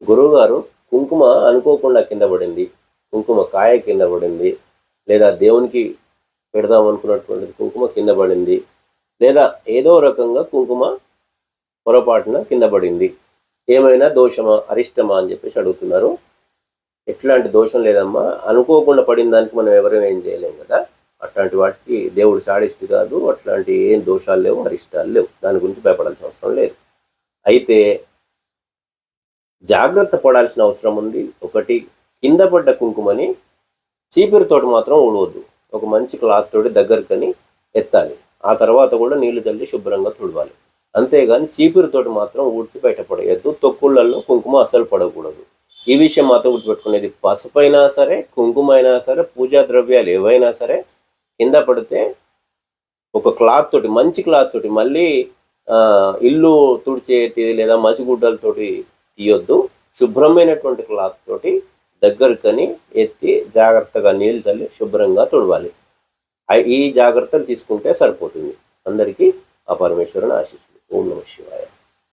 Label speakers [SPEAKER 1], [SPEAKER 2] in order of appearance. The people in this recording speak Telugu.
[SPEAKER 1] గురువుగారు కుంకుమ అనుకోకుండా కింద పడింది, కుంకుమ కాయ కింద పడింది, లేదా దేవునికి పెడదాం అనుకున్నటువంటిది కుంకుమ కింద పడింది, లేదా ఏదో రకంగా కుంకుమ పొరపాటున కింద పడింది, ఏమైనా దోషమా అరిష్టమా అని చెప్పేసి అడుగుతున్నారు. ఎట్లాంటి దోషం లేదమ్మా, అనుకోకుండా పడిన దానికి మనం ఎవరైనా ఏం చేయలేం కదా. అట్లాంటి వాటికి దేవుడు సాడిస్ట్ కాదు, అట్లాంటి ఏం దోషాలు లేవు, అరిష్టాలు లేవు, దాని గురించి భయపడాల్సిన అవసరం లేదు. అయితే జాగ్రత్త పడాల్సిన అవసరం ఉంది. ఒకటి, కింద పడ్డ కుంకుమని చీపురుతోటి మాత్రం ఊడవద్దు. ఒక మంచి క్లాత్ తోటి దగ్గరకని ఎత్తాలి. ఆ తర్వాత కూడా నీళ్లు చల్లి శుభ్రంగా తుడవాలి. అంతేగాని చీపురుతోటి మాత్రం ఊడ్చి బయటపడేయద్దు. తొక్కుళ్ళల్లో కుంకుమ అస్సలు పడకూడదు. ఈ విషయం మాత్రం గుర్తుపెట్టుకునేది. పసుపు అయినా సరే, కుంకుమ అయినా సరే, పూజా ద్రవ్యాలు ఏవైనా సరే కింద పడితే ఒక క్లాత్ తోటి, మంచి క్లాత్ తోటి, మళ్ళీ ఇల్లు తుడిచేటి లేదా మసిగుడ్డలతోటి తీయొద్దు. శుభ్రమైనటువంటి క్లాత్ తోటి దగ్గరకని ఎత్తి జాగ్రత్తగా నీళ్ళు చల్లి శుభ్రంగా తుడవాలి. ఈ జాగ్రత్తలు తీసుకుంటే సరిపోతుంది. అందరికీ ఆ పరమేశ్వరుని ఆశీస్సులు. ఓం నమః శివాయ.